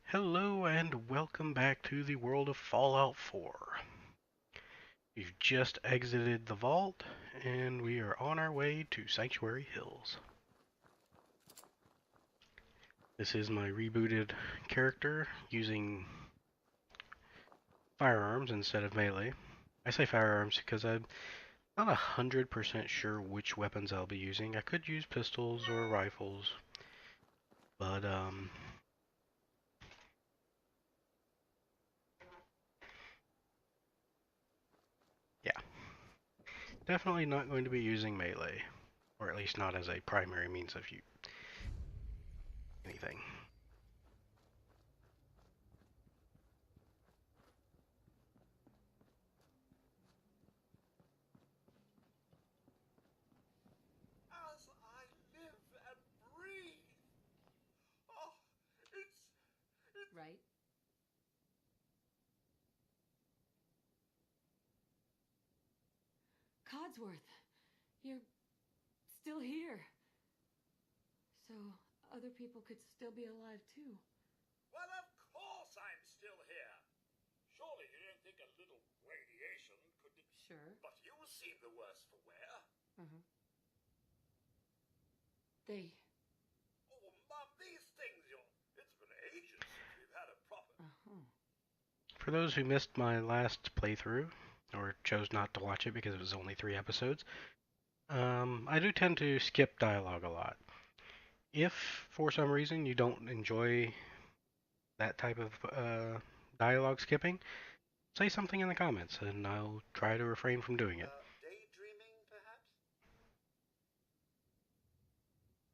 Hello and welcome back to the world of Fallout 4. We've just exited the vault and we are on our way to Sanctuary Hills. This is my rebooted character using firearms instead of melee. I say firearms because I'm not 100% sure which weapons I'll be using. I could use pistols or rifles, but yeah, definitely not going to be using melee, or at least not as a primary means of anything. As I live and breathe. Oh, it's Right? Codsworth, you're still here. So other people could still be alive too. well, of course I'm still here. Surely you don't think a little radiation could. Sure. But you seem the worse for wear. Uh-huh. They. Oh, Mum, these things It's been ages since we've had a proper. Uh-huh. For those who missed my last playthrough, or chose not to watch it because it was only 3 episodes, I do tend to skip dialogue a lot. If, for some reason, you don't enjoy that type of dialogue skipping, say something in the comments, and I'll try to refrain from doing it. Daydreaming, perhaps?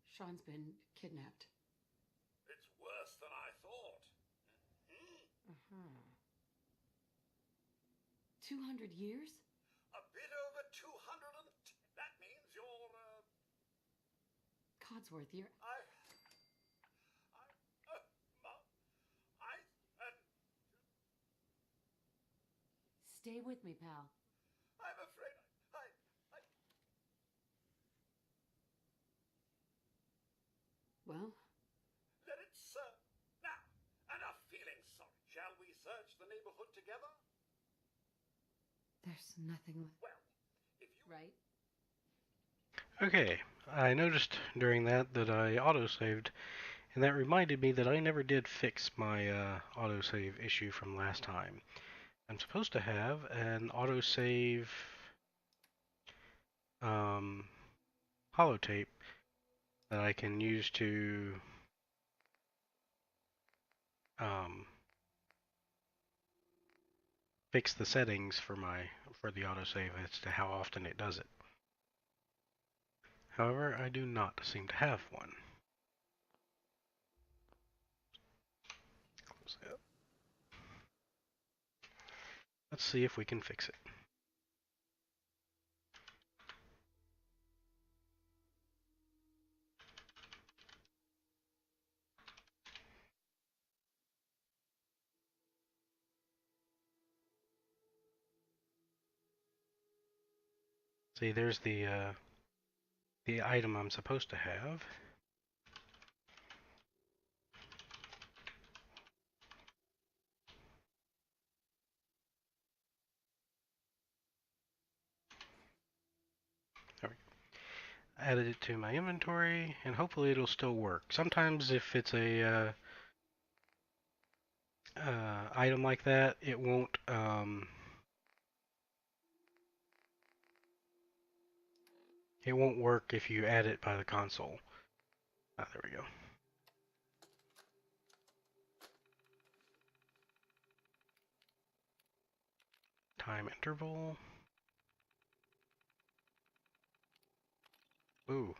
Sean's been kidnapped. It's worse than I thought. Uh-huh. 200 years? A bit over 200 and. That means you're, Codsworth, you're. Mum, I. Stay with me, pal. I'm afraid I. Well, Let it serve. Now, enough feeling sorry. Shall we search the neighborhood together? there's nothing. Well, if you. Right? Okay, I noticed during that I autosaved, and that reminded me that I never did fix my autosave issue from last time. I'm supposed to have an autosave um, holotape that I can use to um, fix the settings for the autosave as to how often it does it. However, I do not seem to have one. Close that. Let's see if we can fix it. See, there's the item I'm supposed to have. There we go. Added it to my inventory, and hopefully it'll still work. Sometimes if it's a item like that, it won't work if you add it by the console. Ah, there we go. Time interval. Ooh.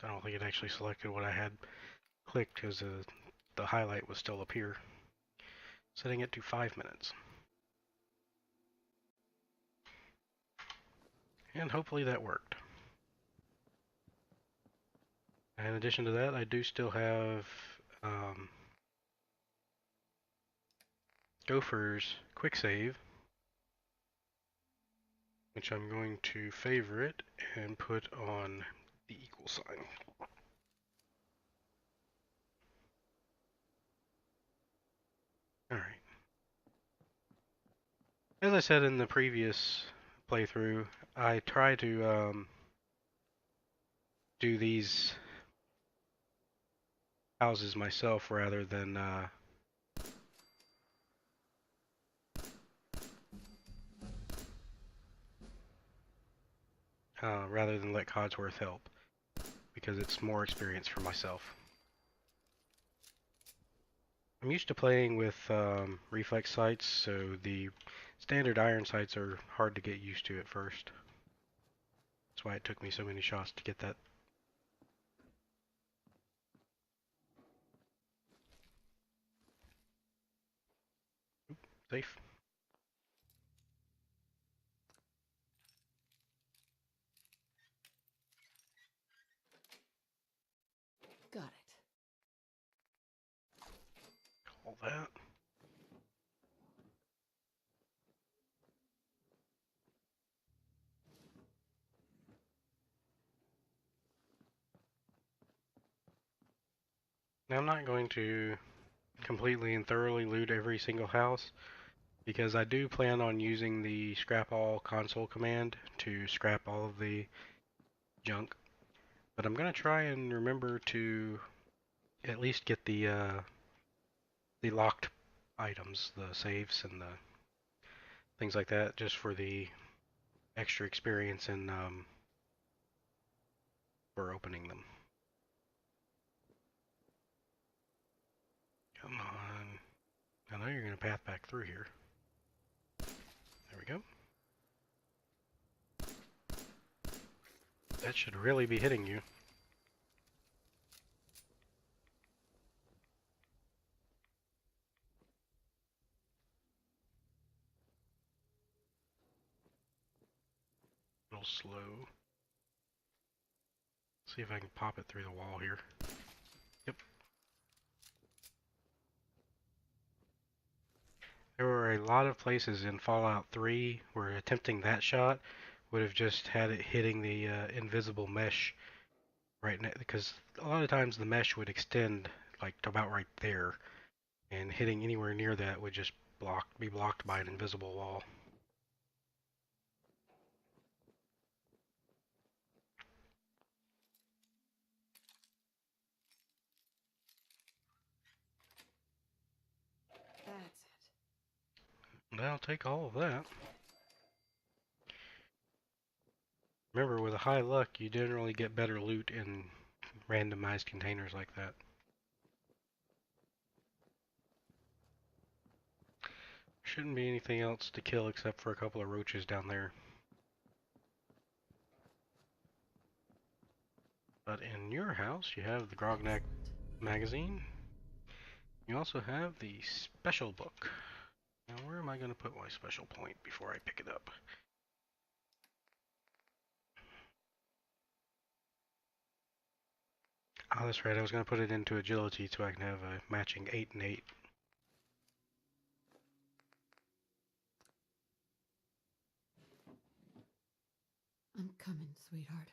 I don't think it actually selected what I had clicked because the highlight was still up here. Setting it to 5 minutes. And hopefully that worked. In addition to that, I do still have Gopher's quick save, which I'm going to favorite and put on the equal sign. As I said in the previous playthrough, I try to do these houses myself rather than let Codsworth help, because it's more experience for myself. I'm used to playing with reflex sights, so the standard iron sights are hard to get used to at first. That's why it took me so many shots to get that. Safe. Got it. All that. Now I'm not going to completely and thoroughly loot every single house, because I do plan on using the scrap all console command to scrap all of the junk. But I'm gonna try and remember to at least get the locked items, the safes and the things like that, just for the extra experience in for opening them. Come on. I know you're gonna path back through here. There we go. That should really be hitting you. A little slow. See if I can pop it through the wall here. Yep. There were a lot of places in Fallout 3 where attempting that shot would have just had it hitting the invisible mesh right now, because a lot of times the mesh would extend like to about right there, and hitting anywhere near that would just be blocked by an invisible wall. That's it. That'll take all of that. Remember, with a high luck, you generally get better loot in randomized containers like that. Shouldn't be anything else to kill except for a couple of roaches down there. But in your house, you have the Grognak magazine. You also have the special book. Now, where am I going to put my special point before I pick it up? Oh, that's right. I was going to put it into agility so I can have a matching 8 and 8. I'm coming, sweetheart.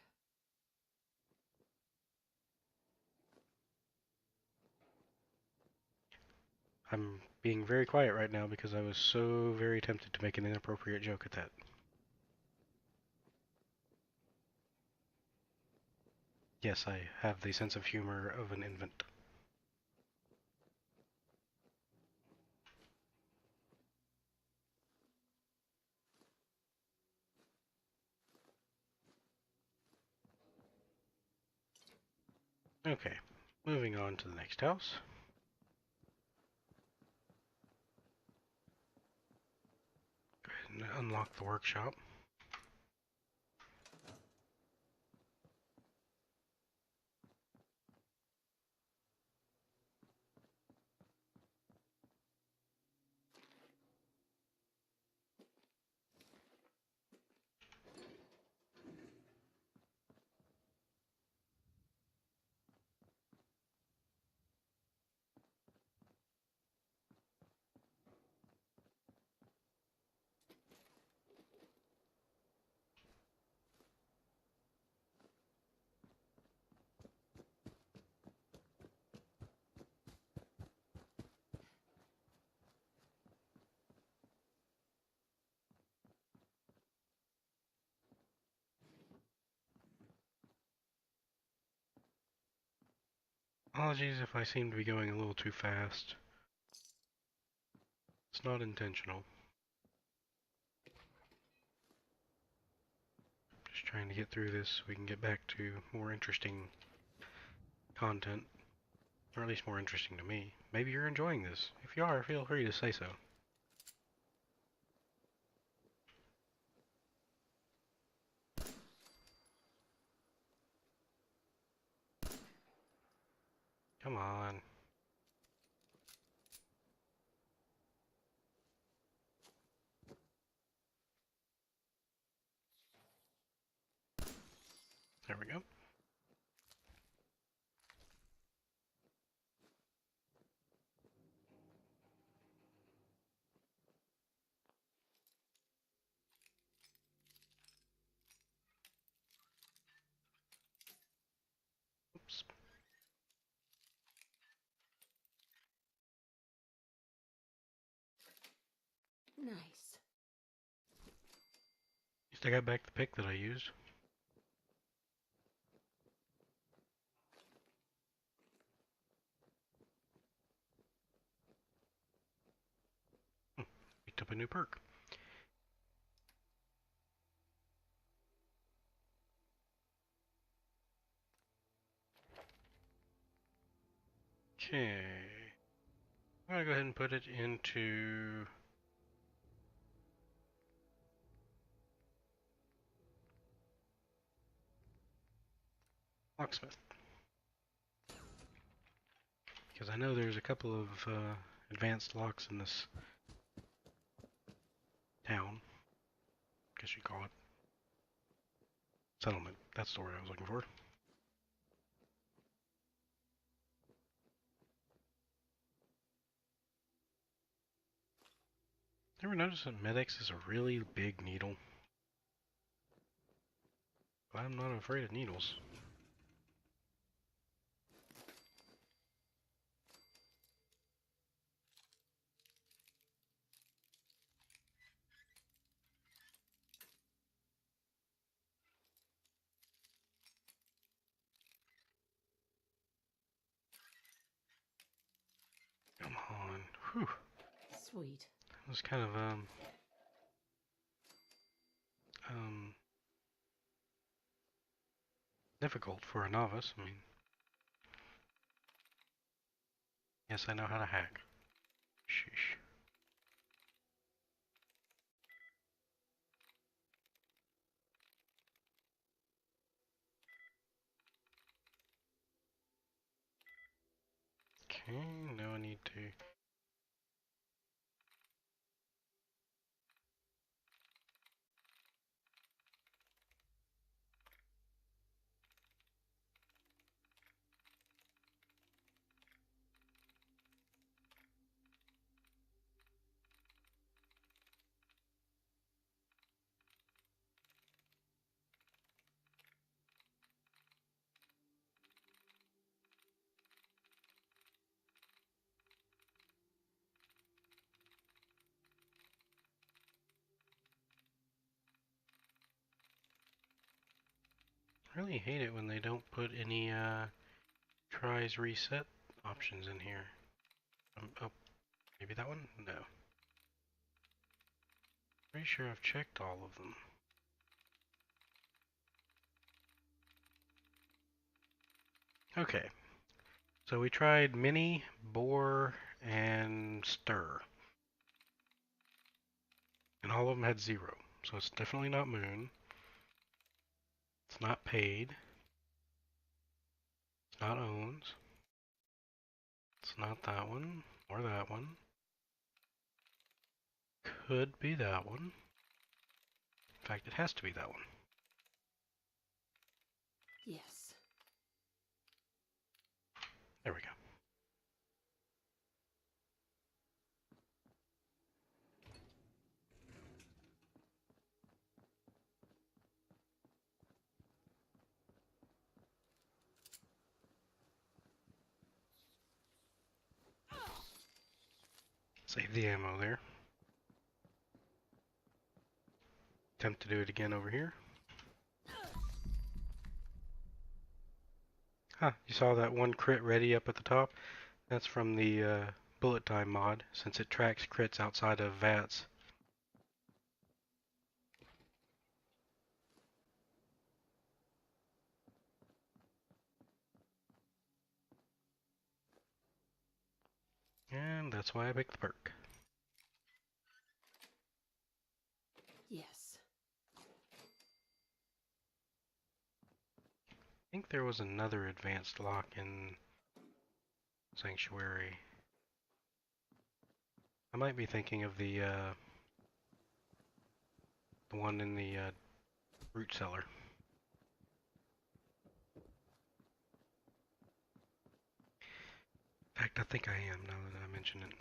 I'm being very quiet right now because I was so very tempted to make an inappropriate joke at that. Yes, I have the sense of humor of an infant. Okay, moving on to the next house. Go ahead and unlock the workshop. Apologies if I seem to be going a little too fast. It's not intentional. Just trying to get through this so we can get back to more interesting content. Or at least more interesting to me. Maybe you're enjoying this. If you are, feel free to say so. Come on. There we go. Oops. Nice. At least I got back the pick that I used. Picked up a new perk. Okay. I'm gonna go ahead and put it into locksmith. Because I know there's a couple of advanced locks in this town. I guess you call it. Settlement. That's the word I was looking for. Ever notice that Med-X is a really big needle? But I'm not afraid of needles. Come on. Whew. Sweet. It was kind of, um, difficult for a novice. I mean, yes, I know how to hack. Sheesh. Okay, now I need to... I really hate it when they don't put any, tries reset options in here. Oh, maybe that one? No. Pretty sure I've checked all of them. Okay. So we tried mini, bore, and stir. And all of them had 0. So it's definitely not moon. It's not paid. It's not owns. It's not that one, or that one. Could be that one. In fact, it has to be that one. Yes. There we go. Save the ammo there. Attempt to do it again over here. Huh, you saw that one crit ready up at the top? That's from the bullet time mod, since it tracks crits outside of VATS. And that's why I picked the perk. Yes. I think there was another advanced lock in Sanctuary. I might be thinking of the one in the root cellar. In fact, I think I am now that I mention it.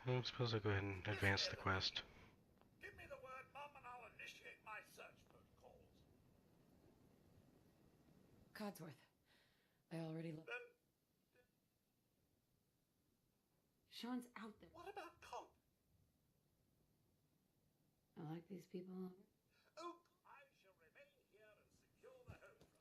I suppose I'll go ahead and advance the quest. Give me the word, Mum, and I'll initiate my search protocols. Codsworth. I already looked. Then, Sean's out there. what about Cobb? I like these people. Oh, I shall remain here and secure the home front.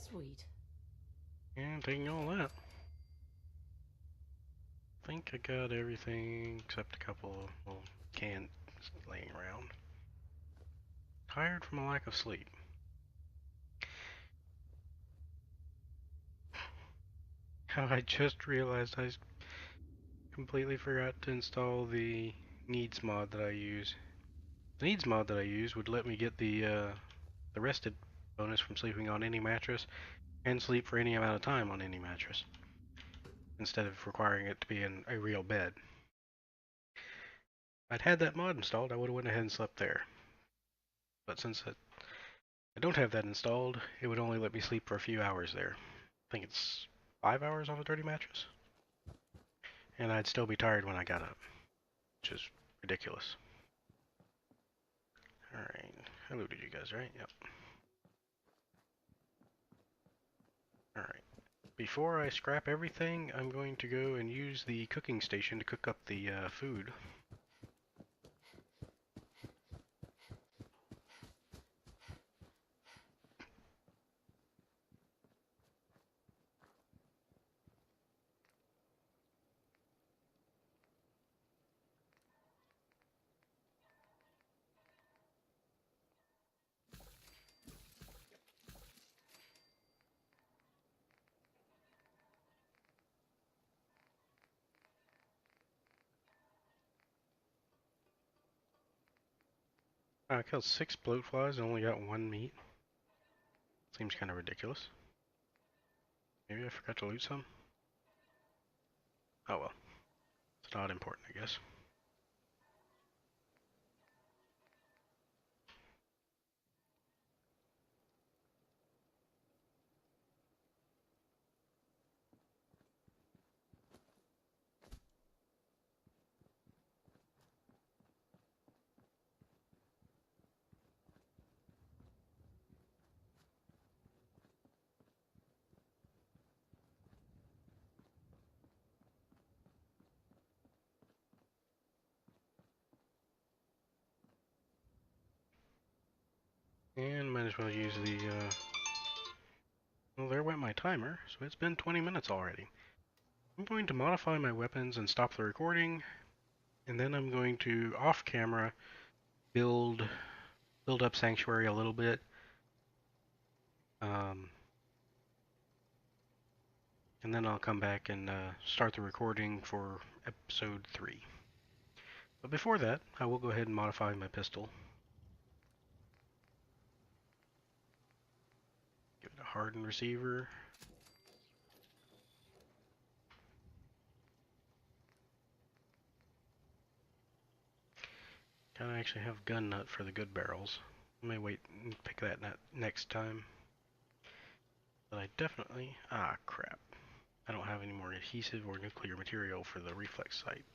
Sweet. And taking all that. I think I got everything except a couple of little cans laying around. Tired from a lack of sleep. How I just realized I completely forgot to install the needs mod that I use. The needs mod that I use would let me get the rested bonus from sleeping on any mattress and sleep for any amount of time on any mattress, instead of requiring it to be in a real bed. If I'd had that mod installed, I would have went ahead and slept there. But since I don't have that installed, it would only let me sleep for a few hours there. I think it's 5 hours on a dirty mattress. And I'd still be tired when I got up, which is ridiculous. Alright, I looted you guys, right? Yep. Alright. Before I scrap everything, I'm going to go and use the cooking station to cook up the food. I killed 6 bloat flies and only got 1 meat. Seems kind of ridiculous. Maybe I forgot to loot some? Oh well. It's not important, I guess. And might as well use the, well, there went my timer, so it's been 20 minutes already. I'm going to modify my weapons and stop the recording, and then I'm going to, off camera, build up Sanctuary a little bit. Um, and then I'll come back and start the recording for episode 3. But before that, I will go ahead and modify my pistol. Give it a hardened receiver. Gotta actually have gun nut for the good barrels. I may wait and pick that nut next time. But I definitely... Ah, crap. I don't have any more adhesive or nuclear material for the reflex sight.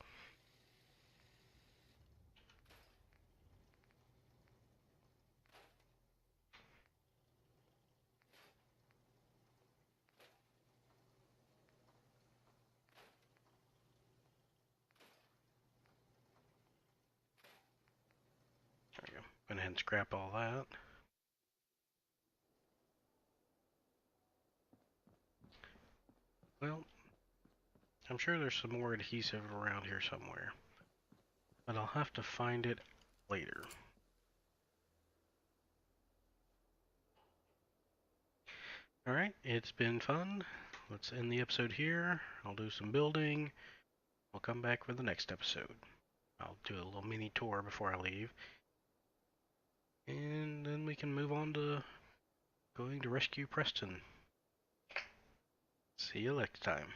There we go. Go ahead and scrap all that. Well, I'm sure there's some more adhesive around here somewhere, but I'll have to find it later. Alright, it's been fun. Let's end the episode here. I'll do some building. I'll come back for the next episode. I'll do a little mini tour before I leave. And then we can move on to going to rescue Preston. See you next time.